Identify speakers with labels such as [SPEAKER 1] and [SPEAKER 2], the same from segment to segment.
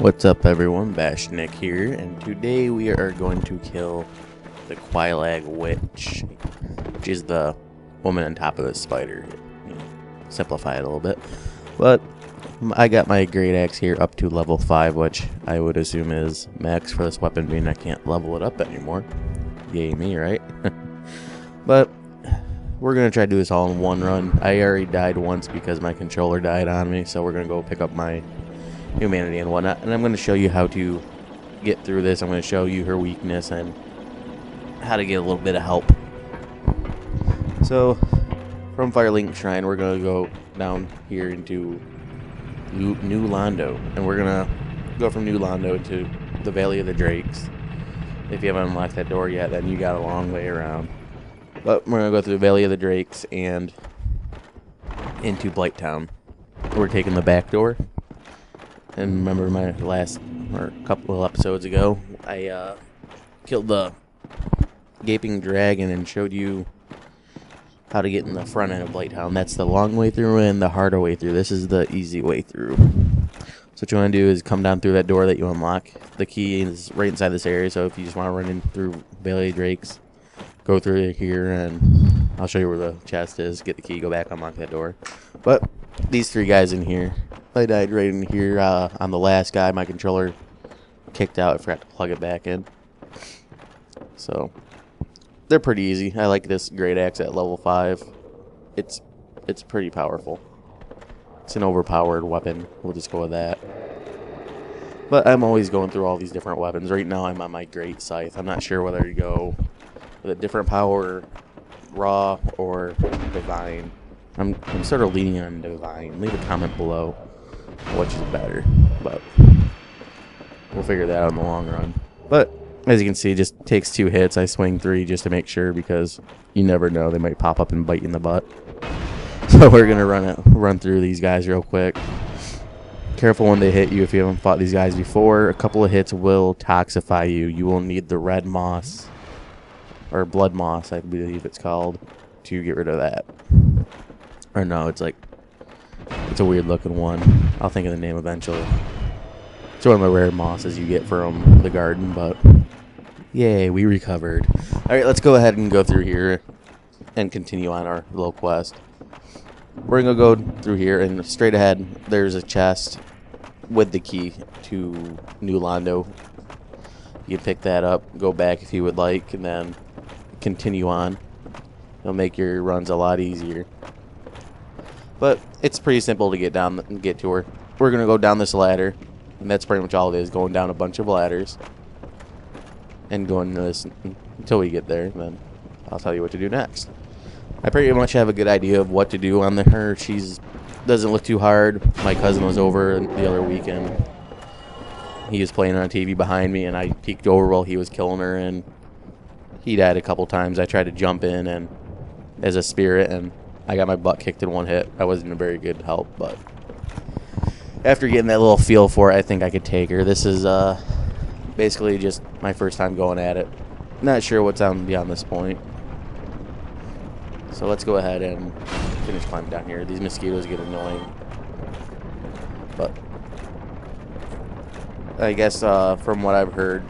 [SPEAKER 1] What's up everyone, Bashnik here, and today we are going to kill the quelagg witch, which is the woman on top of the spider. Simplify it a little bit. But I got my great axe here up to level 5, which I would assume is max for this weapon, being I can't level it up anymore. Yay me, right? But we're going to try to do this all in one run. I already died once because my controller died on me, so we're going to go pick up my humanity and whatnot, and I'm going to show you how to get through this. I'm going to show you her weakness and how to get a little bit of help. So from Firelink Shrine, we're going to go down here into New Londo, and we're going to go from New Londo to the Valley of the Drakes. If you haven't unlocked that door yet, then you got a long way around. But we're going to go through the Valley of the Drakes and into Blighttown. We're taking the back door. And remember my last, or a couple of episodes ago, I killed the gaping dragon and showed you how to get in the front end of Blighttown. That's the long way through and the harder way through. This is the easy way through. So what you want to do is come down through that door that you unlock. The key is right inside this area, so if you just want to run in through Valley of Drakes, go through here, and I'll show you where the chest is. Get the key, go back, unlock that door. But these three guys in here, I died right in here on the last guy. My controller kicked out. I forgot to plug it back in. So they're pretty easy. I like this great axe at level 5. It's pretty powerful. It's an overpowered weapon. We'll just go with that. But I'm always going through all these different weapons. Right now I'm on my great scythe. I'm not sure whether to go with a different power, raw or divine. I'm sort of leaning on divine. Leave a comment below which is better, but we'll figure that out in the long run. But as you can see, it just takes 2 hits. I swing 3 just to make sure, because you never know, they might pop up and bite you in the butt. So we're gonna run through these guys real quick. Careful when they hit you if you haven't fought these guys before. A couple of hits will toxify you. You will need the red moss, or blood moss I believe it's called, to get rid of that. Or no, it's a weird looking one. I'll think of the name eventually. It's one of the rare mosses you get from the garden, but yay, we recovered. Alright, let's go ahead and go through here and continue on our little quest. We're going to go through here, and straight ahead there's a chest with the key to New Londo. You can pick that up, go back if you would like, and then continue on. It'll make your runs a lot easier. But it's pretty simple to get down and get to her. We're going to go down this ladder, and that's pretty much all it is, going down a bunch of ladders and going to this until we get there. Then I'll tell you what to do next. I pretty much have a good idea of what to do on her. She's doesn't look too hard. My cousin was over the other weekend. He was playing on TV behind me, and I peeked over while he was killing her, and he died a couple times. I tried to jump in and as a spirit, and I got my butt kicked in 1 hit. I wasn't a very good help, but after getting that little feel for it, I think I could take her. This is basically just my first time going at it. Not sure what's on beyond this point. So let's go ahead and finish climbing down here. These mosquitoes get annoying. But I guess from what I've heard,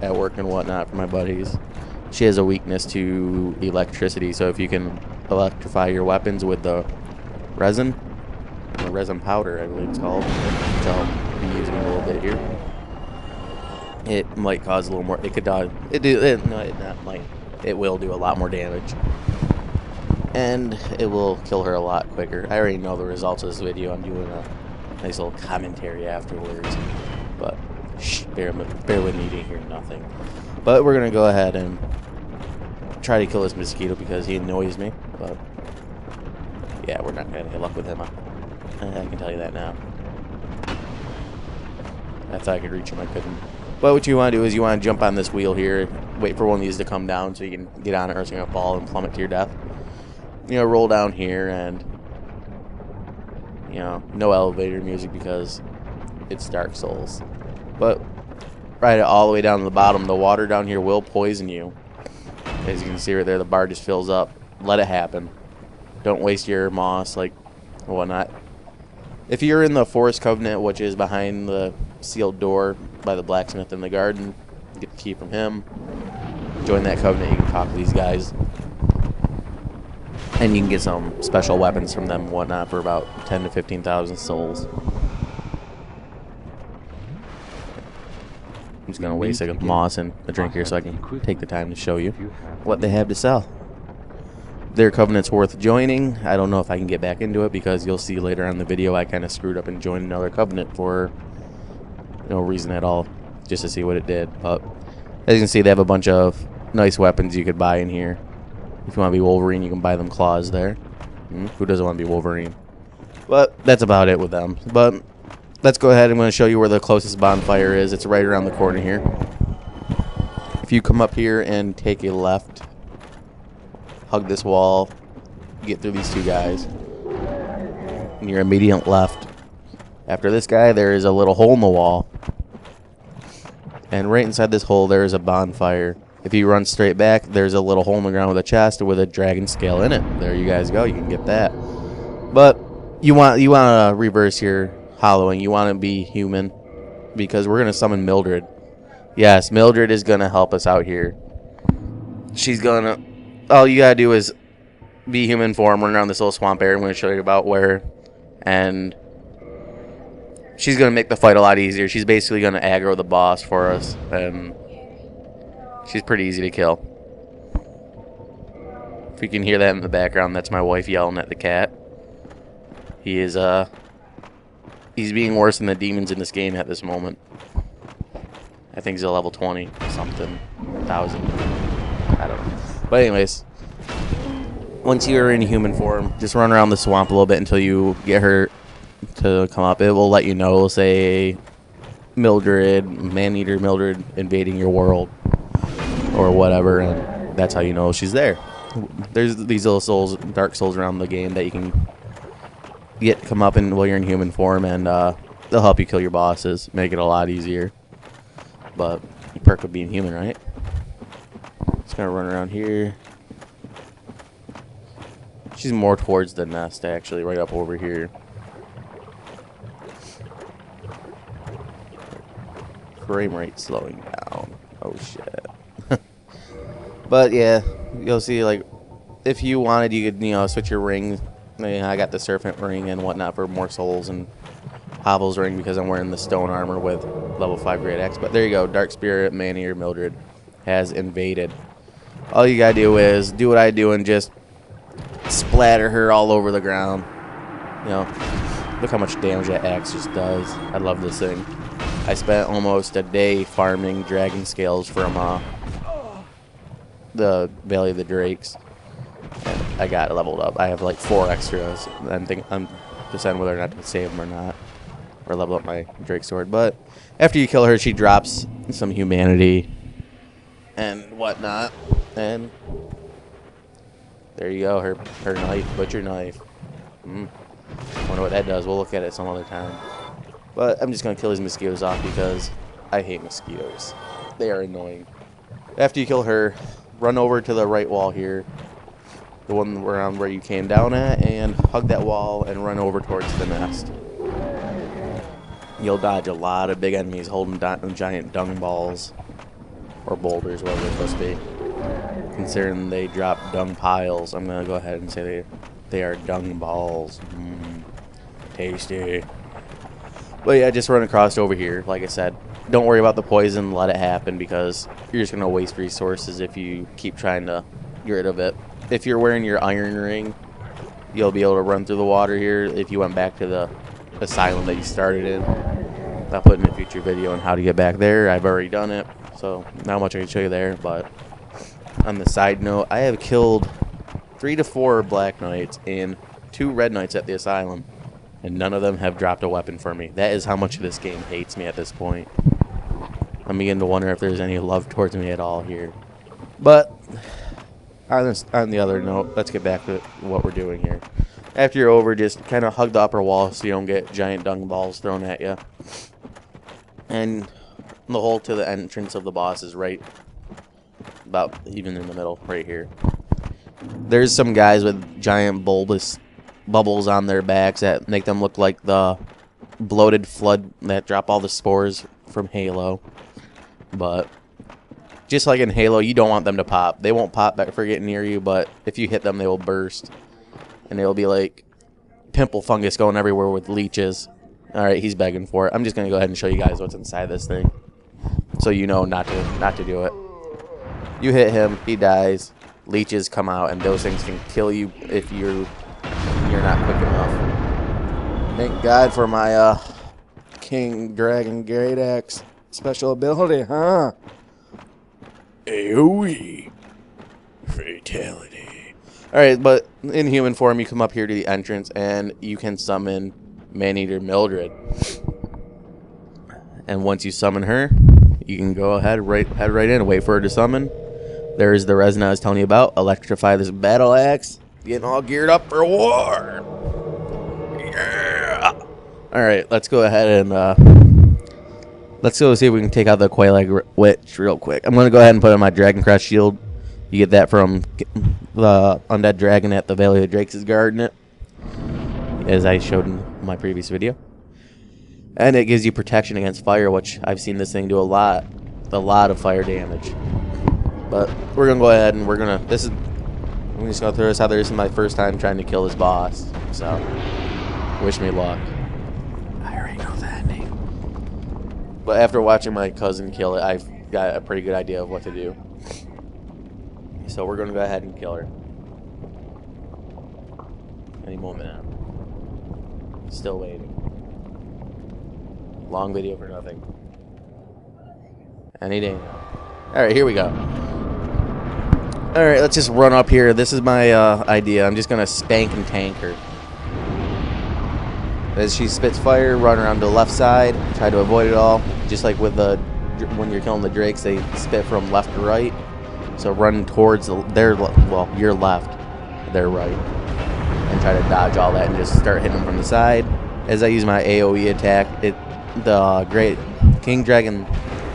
[SPEAKER 1] at work and whatnot from my buddies, she has a weakness to electricity. So if you can electrify your weapons with the resin, or resin powder I believe it's called, which I'll be using a little bit here, it might cause a little more, it will do a lot more damage, and it will kill her a lot quicker. I already know the results of this video. I'm doing a nice little commentary afterwards, but shh, bear with me, you didn't hear nothing. But we're gonna go ahead and try to kill this mosquito because he annoys me. But yeah, we're not gonna have any luck with him. I can tell you that now. I thought I could reach him, I couldn't. But what you want to do is you want to jump on this wheel here, wait for one of these to come down so you can get on it, or it's gonna fall and plummet to your death. Roll down here, and no elevator music because it's Dark Souls. But right all the way down to the bottom, the water down here will poison you. As you can see right there, the bar just fills up. Let it happen. Don't waste your moss, or whatnot. If you're in the Forest Covenant, which is behind the sealed door by the blacksmith in the garden. Get the key from him. Join that covenant. You can talk to these guys. And you can get some special weapons from them and whatnot for about 10 to 15,000 souls. I'm just going to waste a moss and a drink here so I can take the time to show you what they have to sell. Their covenant's worth joining. I don't know if I can get back into it because you'll see later on in the video I kind of screwed up and joined another covenant for no reason at all, just to see what it did. But as you can see, they have a bunch of nice weapons you could buy in here. If you want to be Wolverine, you can buy them claws there. Who doesn't want to be Wolverine? But that's about it with them. But let's go ahead. I'm going to show you where the closest bonfire is. It's right around the corner here. If you come up here and take a left, hug this wall, get through these two guys, and your immediate left. After this guy, there is a little hole in the wall. And right inside this hole, there is a bonfire. If you run straight back, there's a little hole in the ground with a chest with a dragon scale in it. There you guys go. You can get that. But you want to reverse your hollowing. You want to be human because we're going to summon Mildred. Yes, Mildred is going to help us out here. She's going to... All you got to do is be human form, run around this little swamp area. I'm going to show you about where. And she's going to make the fight a lot easier. She's basically going to aggro the boss for us. And she's pretty easy to kill. If you can hear that in the background, that's my wife yelling at the cat. He is, he's being worse than the demons in this game at this moment. I think he's a level 20 something, 1,000. I don't know. But anyways, once you're in human form, just run around the swamp a little bit until you get her to come up. It will let you know, it'll say Mildred, Man-Eater Mildred invading your world. Or whatever, and that's how you know she's there. There's these little souls, dark souls around the game that you can come up in while you're in human form, and they'll help you kill your bosses, make it a lot easier. But the perk of being human, right? Just gonna run around here. She's more towards the nest, actually, right up over here. Frame rate slowing down. Oh shit. But yeah, you'll see, like, if you wanted, you could, switch your ring. I got the serpent ring and whatnot for more souls, and Hobble's ring because I'm wearing the stone armor with level 5 Great Axe. But there you go, Dark Spirit Man-Eater Mildred has invaded. All you gotta do is do what I do and just splatter her all over the ground. Look how much damage that axe just does. I love this thing. I spent almost a day farming dragon scales from the Valley of the Drakes, and I got leveled up. I have like 4 extras. I'm deciding whether or not to save them or not, or level up my Drake sword. But after you kill her, she drops some humanity and whatnot, and there you go. Her knife, butcher knife. Wonder what that does. We'll look at it some other time. But I'm just gonna kill these mosquitoes off because I hate mosquitoes. They are annoying. After you kill her, run over to the right wall here, the one around where you came down at, and hug that wall and run over towards the nest. You'll dodge a lot of big enemies holding giant dung balls, or boulders, whatever they're supposed to be. Considering they drop dung piles, I'm going to go ahead and say they are dung balls. Tasty. But yeah, just run across over here, like I said. Don't worry about the poison, let it happen, because you're just going to waste resources if you keep trying to get rid of it. If you're wearing your iron ring, you'll be able to run through the water here if you went back to the asylum that you started in. I'll put in a future video on how to get back there. I've already done it, so not much I can show you there. But on the side note, I have killed 3 to 4 Black Knights and 2 Red Knights at the asylum, and none of them have dropped a weapon for me. That is how much this game hates me at this point. I'm beginning to wonder if there's any love towards me at all here. But on the other note, let's get back to what we're doing here. After you're over, just kind of hug the upper wall so you don't get giant dung balls thrown at you. And the hole to the entrance of the boss is right about even in the middle, right here. There's some guys with giant bulbous bubbles on their backs that make them look like the bloated flood that drop all the spores from Halo. But just like in Halo, you don't want them to pop. They won't pop back for getting near you, but if you hit them, they will burst. And they will be like pimple fungus going everywhere with leeches. Alright, he's begging for it. I'm just going to go ahead and show you guys what's inside this thing. So you know not to do it. You hit him, he dies. Leeches come out, and those things can kill you if you're not quick enough. Thank God for my King Dragon Great Axe special ability, huh? AoE. Fatality. Alright, but in human form, you come up here to the entrance, and you can summon Maneater Mildred. And once you summon her, you can go ahead, head right in and wait for her to summon. There's the resin I was telling you about. Electrify this battle axe. Getting all geared up for war. Yeah. Alright, let's go ahead and let's go see if we can take out the quelagg witch real quick. I'm going to go ahead and put on my Dragon Crest shield. You get that from the undead dragon at the Valley of the Drakes' Garden, as I showed in my previous video. And it gives you protection against fire, which I've seen this thing do a lot of fire damage. But we're going to go ahead and I'm just going to throw this out there. This is my first time trying to kill this boss. So, wish me luck. I already know that name. But after watching my cousin kill it, I've got a pretty good idea of what to do. So we're going to go ahead and kill her. Any moment now. Still waiting. Long video for nothing. Any day now. Alright, here we go. Alright, let's just run up here. This is my idea. I'm just going to spank and tank her. As she spits fire, run around to the left side. Try to avoid it all. Just like with when you're killing the drakes, they spit from left to right. So run towards your left, their right. And try to dodge all that and just start hitting them from the side. As I use my AoE attack, the King Dragon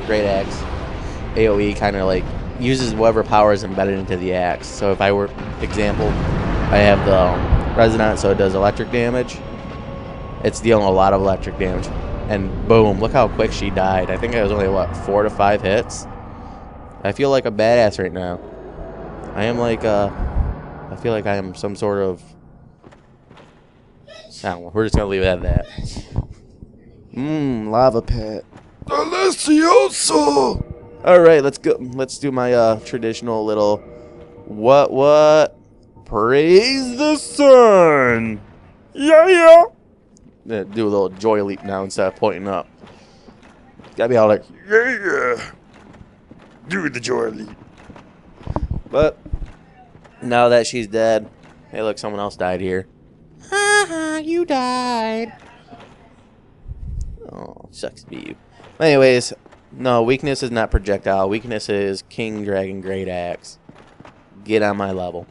[SPEAKER 1] Great Axe AoE kind of like uses whatever power is embedded into the axe. So if I were, example, I have the resonance, so it does electric damage. It's dealing a lot of electric damage. And boom, look how quick she died. I think it was only, what, 4 to 5 hits? I feel like a badass right now. I am like, I feel like I am some sort of, I don't know, we're just going to leave it at that. Lava pit. Delicioso! Alright, let's go. Let's do my traditional little what? Praise the sun! Yeah! Do a little joy leap now instead of pointing up. Gotta be all like, yeah! Do the joy leap. But now that she's dead, hey look, someone else died here. Haha, you died. Oh, sucks to be you. Anyways, no, weakness is not projectile. Weakness is King Dragon Great Axe. Get on my level.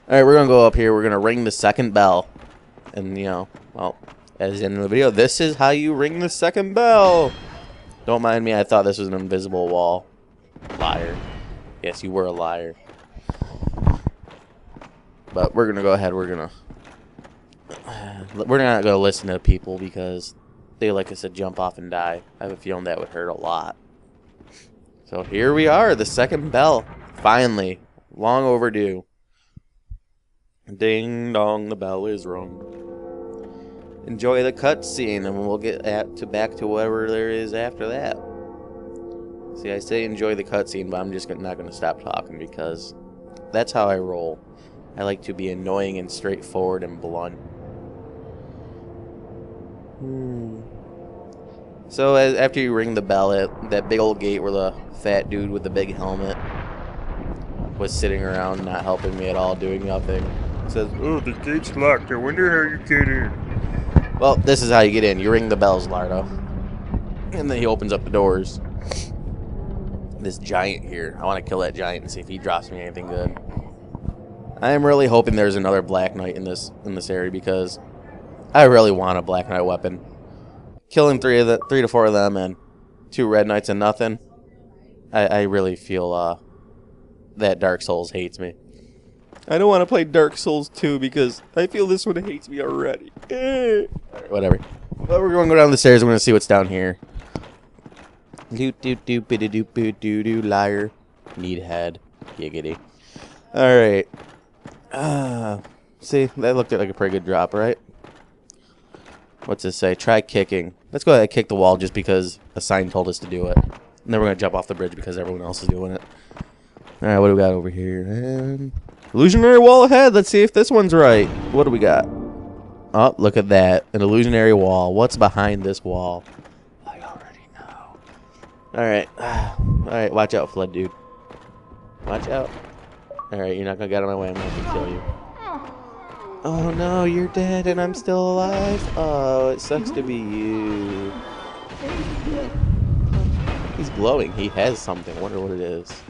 [SPEAKER 1] Alright, we're going to go up here. We're going to ring the second bell. And, you know, well, as in the video, this is how you ring the second bell. Don't mind me. I thought this was an invisible wall. Liar. Yes, you were a liar. But we're going to go ahead. We're not going to listen to people because they like us to jump off and die. I have a feeling that would hurt a lot. So here we are, the second bell. Finally. Long overdue. Ding dong, the bell is rung. Enjoy the cutscene, and we'll get back to whatever there is after that. See, I say enjoy the cutscene, but I'm just not going to stop talking because that's how I roll. I like to be annoying and straightforward and blunt. So after you ring the bell at that big old gate where the fat dude with the big helmet was sitting around not helping me at all, doing nothing, says, "Oh, the gate's locked. I wonder how you get in." Well, this is how you get in. You ring the bells, Lardo. And then he opens up the doors. This giant here. I want to kill that giant and see if he drops me anything good. I am really hoping there's another Black Knight in this area because I really want a Black Knight weapon. Killing 3 to 4 of them and 2 Red Knights and nothing. I really feel that Dark Souls hates me. I don't want to play Dark Souls 2 because I feel this one hates me already. Whatever. But we're going to go down the stairs. We're going to see what's down here. Do liar. Need head. Giggity. Alright. See, that looked like a pretty good drop, right? What's this say? Try kicking. Let's go ahead and kick the wall just because a sign told us to do it. And then we're going to jump off the bridge because everyone else is doing it. Alright, what do we got over here? And illusionary wall ahead. Let's see if this one's right. What do we got? Oh, look at that. An illusionary wall. What's behind this wall? I already know. Alright. Alright, watch out, Flood Dude. Watch out. Alright, you're not going to get out of my way. I'm going to kill you. Oh no, you're dead and I'm still alive. Oh, it sucks to be you. He's glowing. He has something. I wonder what it is.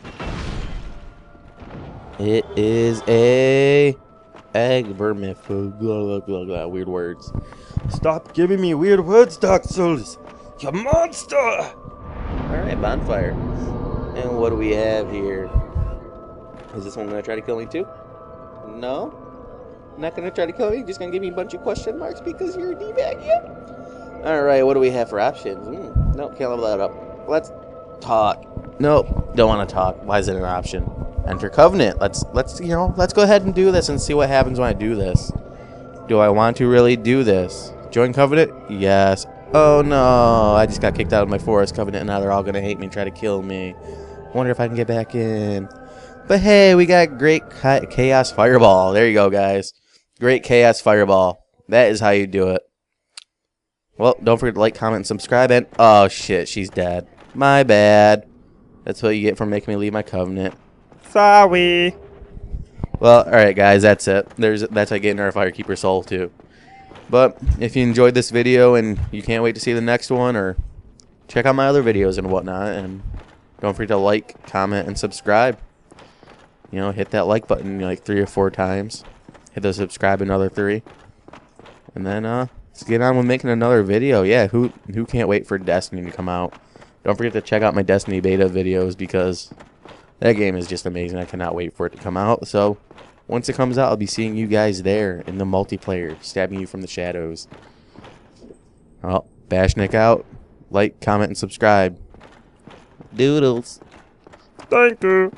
[SPEAKER 1] It is a egg vermifug. Blah, blah, blah, blah. Weird words. Stop giving me weird words, Dark Souls. You monster! Alright, bonfire. And what do we have here? Is this one going to try to kill me too? No? Not going to try to kill me? Just going to give me a bunch of question marks because you're a D-bag? Yep. Alright, what do we have for options? No, can't level that up. Let's talk. Nope, don't want to talk. Why is it an option? Enter Covenant. Let's go ahead and do this and see what happens when I do this. Do I want to really do this? Join Covenant? Yes. Oh no, I just got kicked out of my Forest Covenant and now they're all going to hate me and try to kill me. Wonder if I can get back in. But hey, we got Great Chaos Fireball. There you go, guys. Great Chaos Fireball. That is how you do it. Well, don't forget to like, comment, and subscribe. And oh shit, she's dead. My bad. That's what you get for making me leave my Covenant. Sorry. Well, alright guys, that's it. That's how you get our Firekeeper soul too. But if you enjoyed this video and you can't wait to see the next one, or check out my other videos and whatnot, and don't forget to like, comment, and subscribe. You know, hit that like button like 3 or 4 times. Hit the subscribe another 3. And then let's get on with making another video. Yeah, who can't wait for Destiny to come out? Don't forget to check out my Destiny beta videos because that game is just amazing. I cannot wait for it to come out. So once it comes out, I'll be seeing you guys there in the multiplayer, stabbing you from the shadows. Well, Bashnik out. Like, comment, and subscribe. Doodles. Thank you.